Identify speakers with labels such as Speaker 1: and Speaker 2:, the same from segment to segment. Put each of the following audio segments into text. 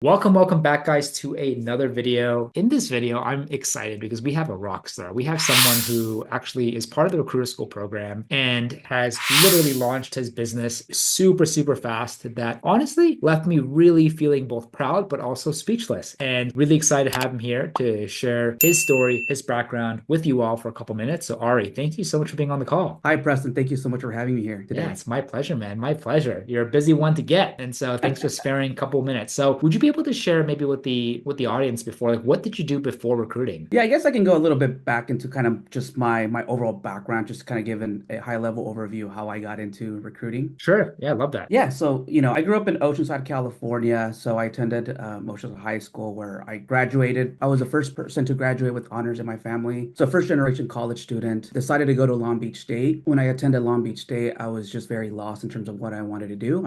Speaker 1: Welcome back, guys, to another video. In this video, I'm excited because we have a rock star. We have someone who actually is part of the recruiter school program and has literally launched his business super fast that honestly left me really feeling both proud but also speechless, and really excited to have him here to share his story, his background with you all for a couple minutes. So Ari, thank you so much for being on the call.
Speaker 2: Hi, Preston. Thank you so much for having me here
Speaker 1: Yeah,
Speaker 2: today.
Speaker 1: it's my pleasure, man. My pleasure. You're a busy one to get, and so thanks for sparing a couple minutes. So, would you be able to share maybe with the audience before, like, what did you do before recruiting?
Speaker 2: Yeah, I guess I can go a little bit back into kind of just my overall background, just to kind of give a high level overview of how I got into recruiting.
Speaker 1: Sure. Yeah, I love that.
Speaker 2: Yeah, so I grew up in Oceanside, California. So I attended Oceanside High School where I graduated. I was the first person to graduate with honors in my family. So first generation college student. Decided to go to Long Beach State. When I attended Long Beach State, I was just very lost in terms of what I wanted to do.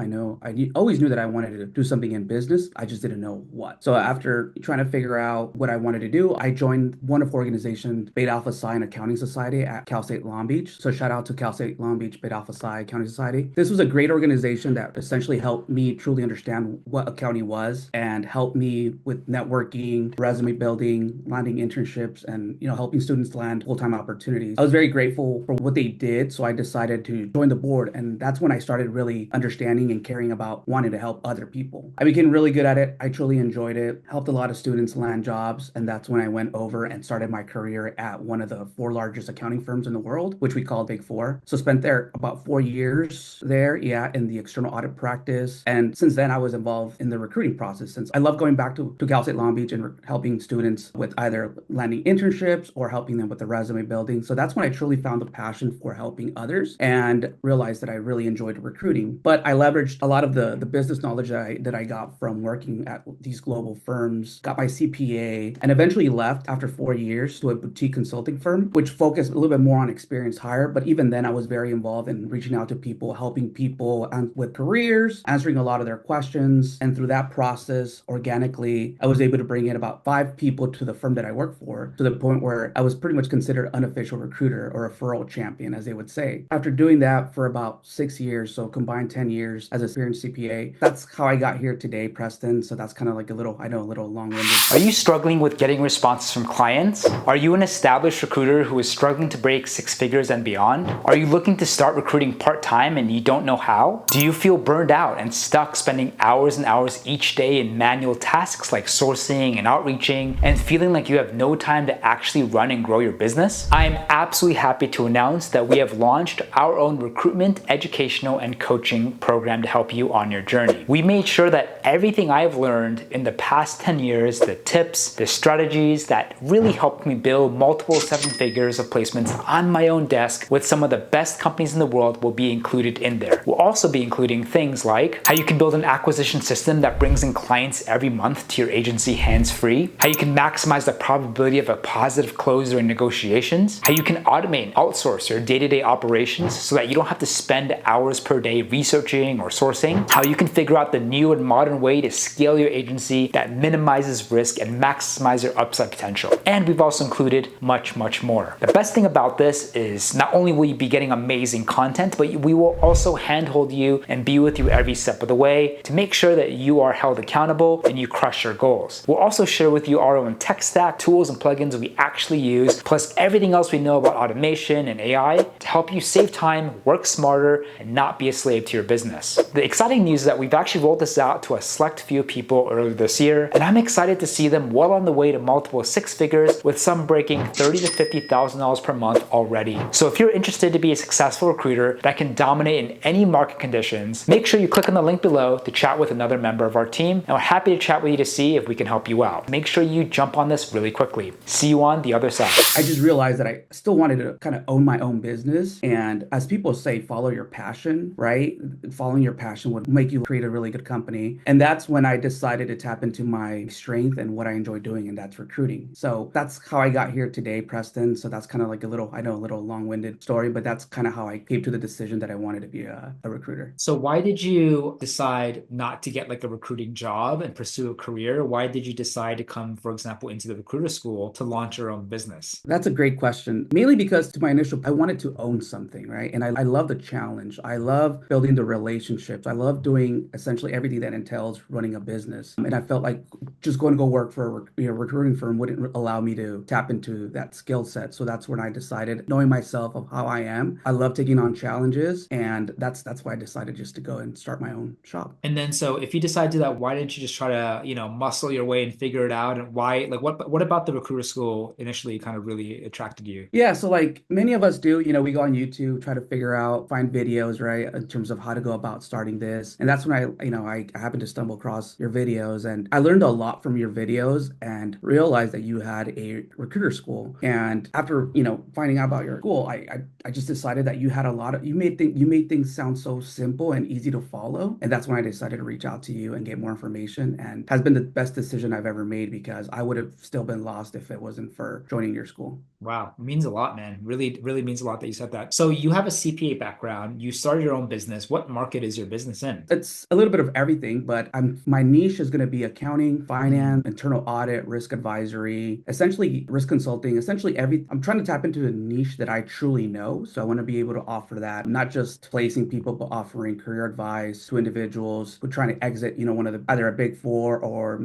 Speaker 2: Always knew that I wanted to do something in business. I just didn't know what. So after trying to figure out what I wanted to do, I joined wonderful organization, Beta Alpha Psi and Accounting Society at Cal State Long Beach. So shout out to Cal State Long Beach, Beta Alpha Psi Accounting Society. This was a great organization that essentially helped me truly understand what accounting was and helped me with networking, resume building, landing internships, and helping students land full-time opportunities. I was very grateful for what they did, so I decided to join the board, and that's when I started really understanding and caring about wanting to help other people. I became really good at it. I truly enjoyed it. Helped a lot of students land jobs, and that's when I went over and started my career at one of the four largest accounting firms in the world, which we call Big Four. So spent there about 4 years there, yeah, in the external audit practice. And since then, I was involved in the recruiting process since I love going back to Cal State Long Beach and helping students with either landing internships or helping them with the resume building. So that's when I truly found the passion for helping others and realized that I really enjoyed recruiting. But I leveraged a lot of the business knowledge that I got from working at these global firms, got my CPA, and eventually left after 4 years to a boutique consulting firm, which focused a little bit more on experience hire. But even then, I was very involved in reaching out to people, helping people with careers, answering a lot of their questions. And through that process, organically, I was able to bring in about 5 people to the firm that I work for, to the point where I was pretty much considered unofficial recruiter or referral champion, as they would say. After doing that for about 6 years, so combined 10 years as an experienced CPA, that's how I got here today, Preston. So that's kind of like a little long-winded.
Speaker 1: Are you struggling with getting responses from clients? Are you an established recruiter who is struggling to break six figures and beyond? Are you looking to start recruiting part-time and you don't know how? Do you feel burned out and stuck spending hours and hours each day in manual tasks like sourcing and outreaching and feeling like you have no time to actually run and grow your business? I am absolutely happy to announce that we have launched our own recruitment, educational, and coaching program to help you on your journey. We made sure that everything I've learned in the past 10 years, the tips, the strategies that really helped me build multiple seven figures of placements on my own desk with some of the best companies in the world will be included in there. We'll also be including things like how you can build an acquisition system that brings in clients every month to your agency hands-free, how you can maximize the probability of a positive close during negotiations, how you can automate and outsource your day-to-day operations so that you don't have to spend hours per day researching or sourcing, how you can figure out the new and modern way to scale your agency that minimizes risk and maximize your upside potential. And we've also included much more. The best thing about this is not only will you be getting amazing content, but we will also handhold you and be with you every step of the way to make sure that you are held accountable and you crush your goals. We'll also share with you our own tech stack, tools, and plugins we actually use, plus everything else we know about automation and AI to help you save time, work smarter, and not be a slave to your business. The exciting news is that we've actually rolled this out to a select few people earlier this year, and I'm excited to see them well on the way to multiple six figures, with some breaking $30,000 to $50,000 per month already. So if you're interested to be a successful recruiter that can dominate in any market conditions, make sure you click on the link below to chat with another member of our team, and we're happy to chat with you to see if we can help you out. Make sure you jump on this really quickly. See you on the other side.
Speaker 2: I just realized that I still wanted to kind of own my own business. And as people say, follow your passion, right? Following your passion would make you create a really good company. And that's when I decided to tap into my strength and what I enjoy doing, and that's recruiting. So that's how I got here today, Preston. So that's kind of like a little long-winded story, but that's kind of how I came to the decision that I wanted to be a recruiter.
Speaker 1: So why did you decide not to get like a recruiting job and pursue a career? Why did you decide to come, for example, into the recruiter school to launch your own business?
Speaker 2: That's a great question. Mainly because to my initial, I wanted to own something, right? And I love the challenge. I love building the relationships. I love doing essentially everything that entails running a business. business. And I felt like just going to go work for a recruiting firm wouldn't allow me to tap into that skill set. So that's when I decided, knowing myself of how I am, I love taking on challenges, and that's why I decided just to go and start my own shop.
Speaker 1: And then, so if you decide to do that, why didn't you just try to, muscle your way and figure it out? And why, like, what about the recruiter school initially kind of really attracted you?
Speaker 2: Yeah, so like many of us do, we go on YouTube, try to figure out, find videos, right, in terms of how to go about starting this. And that's when I happened to stumble across your videos, and I learned a lot from your videos and realized that you had a recruiter school. And after, finding out about your school, I just decided that you had a lot of, you made things sound so simple and easy to follow. And that's when I decided to reach out to you and get more information, and has been the best decision I've ever made, because I would have still been lost if it wasn't for joining your school.
Speaker 1: Wow, it means a lot, man. Really, really means a lot that you said that. So you have a CPA background. You started your own business. What market is your business in?
Speaker 2: It's a little bit of everything, but my niche is going to be accounting,
Speaker 1: Mm.
Speaker 2: finance, internal audit, risk advisory, essentially risk consulting, essentially I'm trying to tap into a niche that I truly know. So I want to be able to offer that, not just placing people, but offering career advice to individuals who are trying to exit, one of the either a big four, or,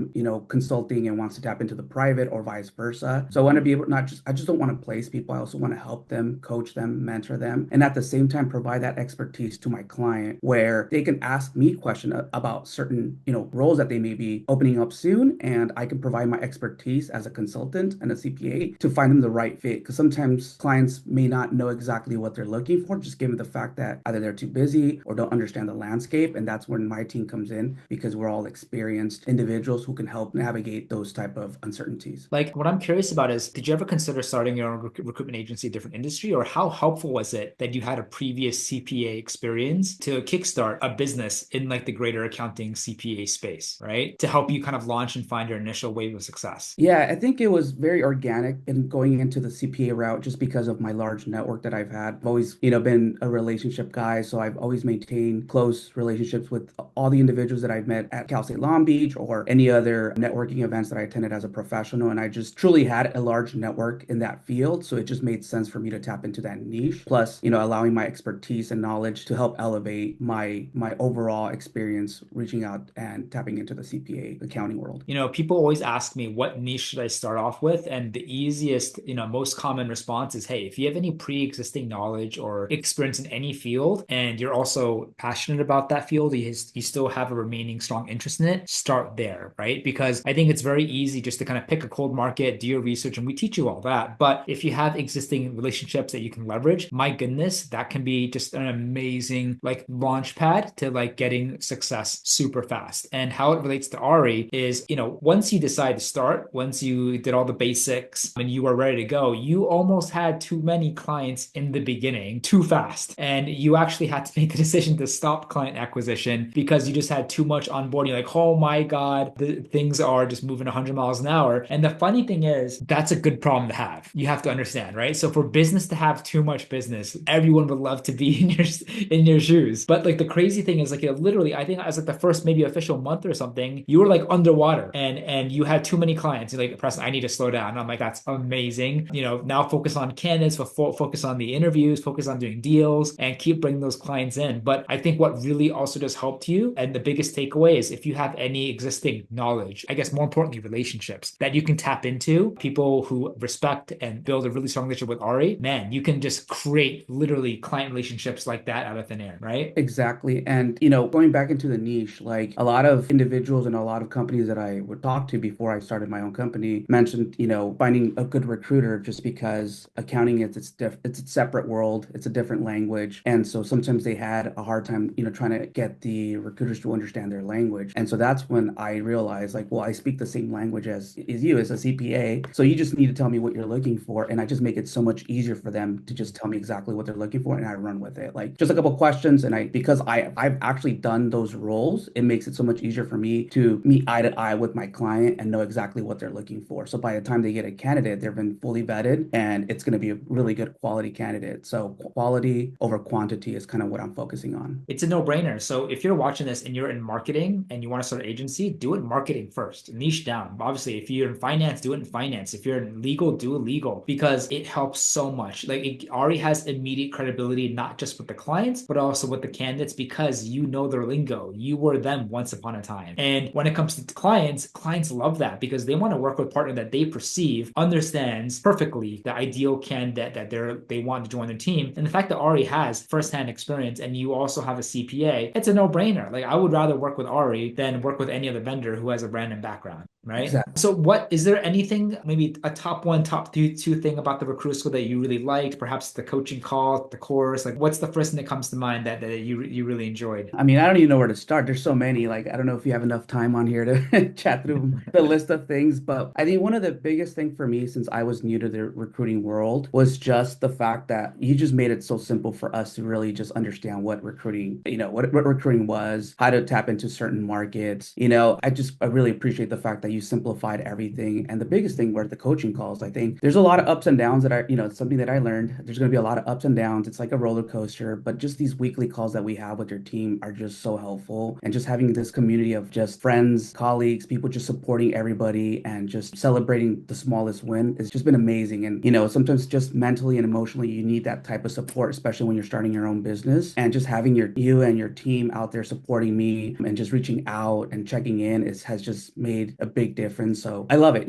Speaker 2: consulting and wants to tap into the private, or vice versa. So I want to be able, not just, I just don't want to place people. I also want to help them, coach them, mentor them, and at the same time provide that expertise to my client, where they can ask me questions about certain, roles that they may be opening up soon, and I can provide my expertise as a consultant and a CPA to find them the right fit. Because sometimes clients may not know exactly what they're looking for, just given the fact that either they're too busy or don't understand the landscape. And that's when my team comes in, because we're all experienced individuals who can help navigate those type of uncertainties.
Speaker 1: Like, what I'm curious about is, did you ever consider starting your own recruitment agency, different industry, or how helpful was it that you had a previous CPA experience to kickstart a business in like the greater accounting CPA space, right? To help you kind of launch and find your initial wave of success.
Speaker 2: Yeah, I think it was very organic in going into the CPA route, just because of my large network that I've had. I've always, been a relationship guy, so I've always maintained close relationships with all the individuals that I've met at Cal State Long Beach, or any other networking events that I attended as a professional. And I just truly had a large network in that field, so it just made sense for me to tap into that niche. Plus, allowing my expertise and knowledge to help elevate my overall experience reaching out and tapping into the CPA accounting world.
Speaker 1: People always ask me, what niche should I start off with? And the easiest, most common response is, hey, if you have any pre-existing knowledge or experience in any field, and you're also passionate about that field, you still have a remaining strong interest in it, start there, right? Because I think it's very easy just to kind of pick a cold market, do your research, and we teach you all that. But if you have existing relationships that you can leverage, my goodness, that can be just an amazing like launch pad to like getting success super fast. And how it relates to Ari is, once you decide to start, once you did all the basics and you were ready to go, you almost had too many clients in the beginning, too fast. And you actually had to make the decision to stop client acquisition because you just had too much onboarding. Like, oh my God, the things are just moving 100 miles an hour. And the funny thing is, that's a good problem to have. You have to understand, right? So for business to have too much business, everyone would love to be in your shoes. But like the crazy thing is, like, literally, I think as like the first maybe official month or something, you were like underwater, and you had too many clients. You're like, Preston, I need to slow down. And I'm like, that's amazing. Now focus on candidates, focus on the interviews, focus on doing deals, and keep bringing those clients in. But I think what really also just helped you, and the biggest takeaway is, if you have any existing knowledge, I guess more importantly, relationships that you can tap into, people who respect and build a really strong relationship with Ari, man, you can just create literally client relationships like that out of thin air, right?
Speaker 2: Exactly. And, going back into the niche, like a lot of individuals and a lot of companies that I would talk to before I started my own company mentioned, finding a good recruiter, just because accounting it's a separate world. It's a different language. And so sometimes they had a hard time, trying to get the recruiters to understand their language. And so that's when I realized, like, well, I speak the same language as you as a CPA. So you just need to tell me what you're looking for. And I just make it so much easier for them to just tell me exactly what they're looking for, and I run with it. Like, just a couple questions, and because I've actually done those roles, it makes it so much easier for me to meet eye to eye with my client and know exactly what they're looking for. So by the time they get a candidate, they've been fully vetted and it's going to be a really good quality candidate. So quality over quantity is kind of what I'm focusing on.
Speaker 1: It's a no-brainer. So if you're watching this and you're in marketing and you want to start an agency, do it in marketing first. Niche down. Obviously, if you're in finance, do it in finance. If you're in legal, do it legal because it helps so much. Like it already has immediate credibility, not just with the clients, but also with the candidates because you know their lingo. You were them once upon a time. And when it comes to clients, clients love that because they want to work with a partner that they perceive understands perfectly the ideal candidate that they want to join their team. And the fact that Ari has firsthand experience and you also have a CPA, it's a no-brainer. Like I would rather work with Ari than work with any other vendor who has a random background, right?
Speaker 2: Exactly.
Speaker 1: So what is there anything, maybe a top one, top two thing about the recruiter school that you really liked? Perhaps the coaching call, the course, like what's the first thing that comes to mind that you really enjoyed?
Speaker 2: I mean, I don't even know where to start. There's so many. Like, I don't know if you have enough time on here to chat through the list of things, but I think one of the biggest thing for me since I was new to the recruiting world was just the fact that you just made it so simple for us to really just understand what recruiting, what recruiting was, how to tap into certain markets. I really appreciate the fact that you simplified everything. And the biggest thing were the coaching calls. I think there's a lot of ups and downs it's something that I learned. There's going to be a lot of ups and downs. It's like a roller coaster, but just these weekly calls that we have with your team are just so helpful. And just having this community of just friends, colleagues, people just supporting everybody and just celebrating the smallest win has just been amazing. And, sometimes just mentally and emotionally, you need that type of support, especially when you're starting your own business. And just having you and your team out there supporting me and just reaching out and checking in has just made a big difference. So I love it,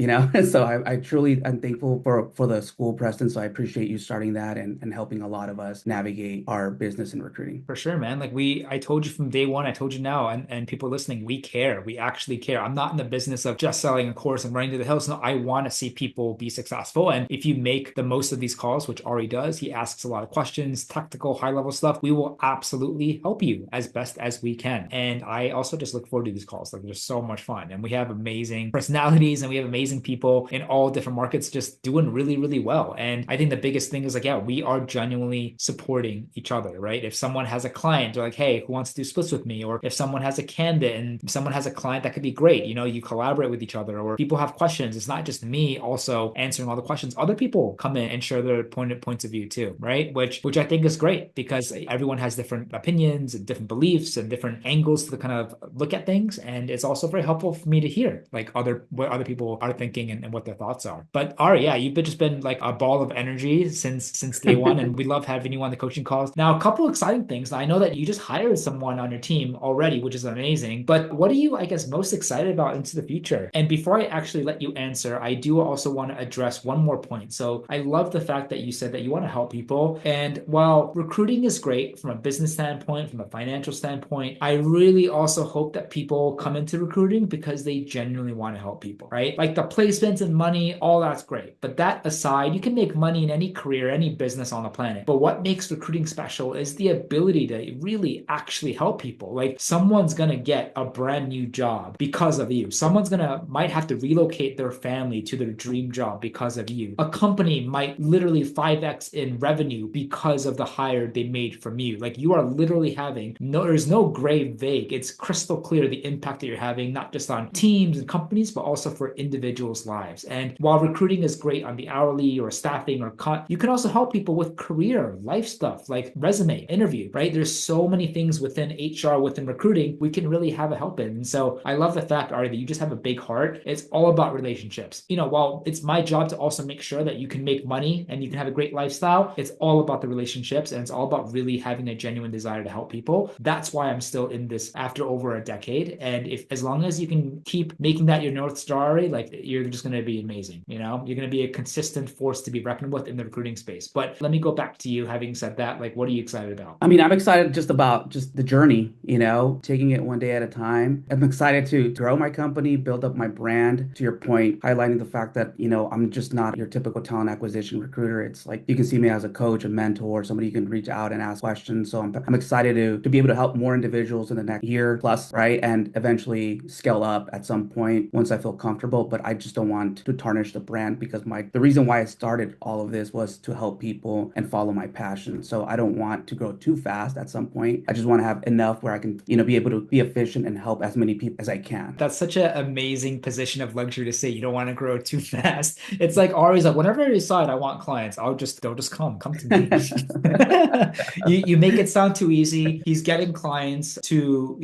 Speaker 2: So I truly am thankful for the school, Preston. So I appreciate you starting that and helping a lot of us navigate our business and recruiting.
Speaker 1: For sure, man. Like I told you from day one, I told you now, and people listening, we care. We actually care. I'm not in the business of just selling a course and running to the hills. No, I want to see people be successful. And if you make the most of these calls, which Ari does, he asks a lot of questions, technical, high level stuff. We will absolutely help you as best as we can. And I also just look forward to these calls. Like they're so much fun. And we have amazing personalities and we have amazing people in all different markets just doing really, really well. And I think the biggest thing is like, yeah, we are genuinely supporting each other, right? If someone has a client, they're like, hey, who wants to do splits with me? Or if someone has a candidate and someone has a client that could be great, you collaborate with each other, or people have questions. It's not just me also answering all the questions. Other people come in and share their points of view too, right? Which I think is great because everyone has different opinions and different beliefs and different angles to kind of look at things. And it's also very helpful for me to hear like what other people are thinking and what their thoughts are. But Ari, yeah, you've just been like a ball of energy since day one, and we love having you on the coaching calls. Now, a couple exciting things. I know that you just hired someone on your team already, which is amazing. But what are you, I guess, most excited about into the future? And before I actually let you answer, I do also want to address one more point. So I love the fact that you said that you want to help people. And while recruiting is great from a business standpoint, from a financial standpoint, I really also hope that people come into recruiting because they genuinely want to help people, right? Like the placements and money, all that's great. But that aside, you can make money in any career, any business on the planet. But what makes recruiting special is the ability to really actually help people. Like someone's going to get a brand new job because of you. Someone's might have to relocate their family to their dream job because of you. A company might literally 5x in revenue because of the hire they made from you. Like you are literally there's no gray vague. It's crystal clear the impact that you're having, not just on teams and companies, but also for individuals' lives. And while recruiting is great on the hourly or staffing or you can also help people with career, life stuff like resume, interview, right? There's so many things within HR, within recruiting, we can really have a help in. And so I love the fact, Ari, that you just have a big heart. It's all about relationships. While it's my job to also make sure that you can make money and you can have a great lifestyle, it's all about the relationships and it's all about really having a genuine desire to help people. That's why I'm still in this after over a decade. And as long as you can keep making that your North Star, Ari, like you're just going to be amazing. You're going to be a consistent force to be reckoned with in the recruiting space. But let me go back to you. Having said that, like, what are you excited about?
Speaker 2: I mean, I'm excited just about just the journey, taking it one day at a time. I'm excited to grow my company, build up my brand. To your point, highlighting the fact that, I'm just not your typical talent acquisition recruiter. It's like you can see me as a coach, a mentor, somebody you can reach out and ask questions. So I'm excited to be able to help more individuals in the next year plus, right? And eventually scale up at some point once I feel comfortable. But I just don't want to tarnish the brand because the reason why I started all of this was to help people and follow my passion. So I don't want to grow too fast at some point. I just want to have enough where I can, be able to be efficient and help as many people as I can.
Speaker 1: That's that's such an amazing position of luxury to say you don't want to grow too fast. It's like Ari's like, whenever I decide I want clients, they'll just come to me. You make it sound too easy. He's getting clients to,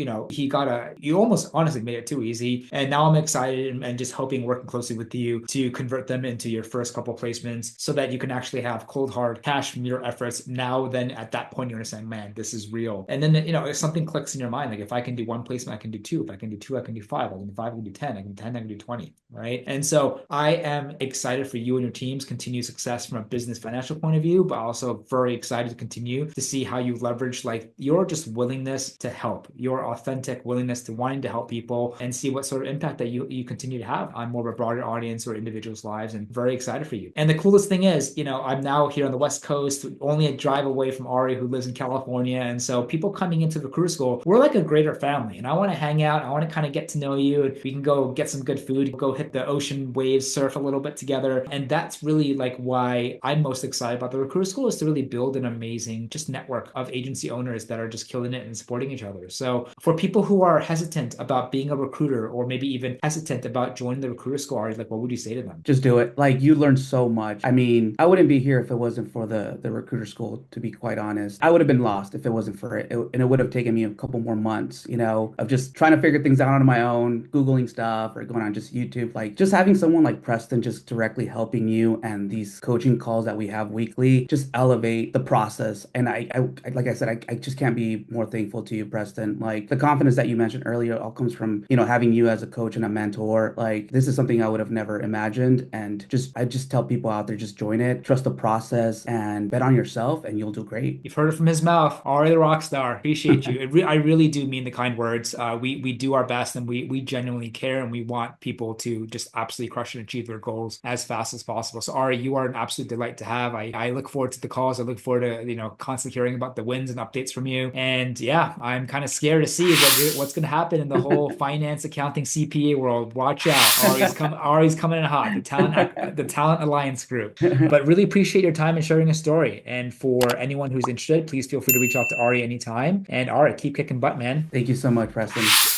Speaker 1: you almost honestly made it too easy. And now I'm excited and just hoping, working closely with you to convert them into your first couple placements so that you can actually have cold hard cash from your efforts. Now, then at that point, you're saying, man, this is real. And then, if something clicks in your mind, like if I can do one placement, I can do two. If I can do two, I can do five. I can do five, I can do 10. I can do 10, I can do 20. Right. And so I am excited for you and your team's continued success from a business financial point of view, but also very excited to continue to see how you leverage like your just willingness to help, your authentic willingness to wanting to help people and see what sort of impact that you continue to have on more of a broader audience or individuals' lives, and very excited for you. And the coolest thing is, I'm now here on the West Coast, only a drive away from Ari, who lives in California. And so people coming into the recruiter school, we're like a greater family, and I want to hang out. I want to kind of get to know you, and we can go get some good food, go hit the ocean waves, surf a little bit together. And that's really like why I'm most excited about the recruiter school, is to really build an amazing just network of agency owners that are just killing it and supporting each other. So for people who are hesitant about being a recruiter, or maybe even hesitant about joining the recruiter school, Ari, like what would you say to them?
Speaker 2: Just do it. Like, you learn so much. I mean, I wouldn't be here if it wasn't for the recruiter school, to be quite honest. I would have been lost if it wasn't for it. And it would have taken me a couple more months, of just trying to figure things out on my own, Googling stuff or going on just YouTube. Like, just having someone like Preston just directly helping you, and these coaching calls that we have weekly just elevate the process. And I like I said, I just can't be more thankful to you, Preston. Like, the confidence that you mentioned earlier all comes from, having you as a coach and a mentor. Like, this is something I would have never imagined. And I just tell people out there, just join it, trust the process, and bet on yourself, and you'll do great.
Speaker 1: You've heard it from his mouth. Ari the rock star. Appreciate you. I really do mean the kind words. We do our best, and we genuinely care, and we want people to just absolutely crush and achieve their goals as fast as possible. So Ari, you are an absolute delight to have. I look forward to the calls. I look forward to constantly hearing about the wins and updates from you. And yeah, I'm kind of scared to see what's going to happen in the whole finance, accounting, CPA world. Watch out. Ari's coming in hot. The talent alliance group. But really appreciate your time and sharing a story. And for anyone who's interested, please feel free to reach out to Ari anytime. And Ari, keep kicking butt, man.
Speaker 2: Thank you so much, Preston.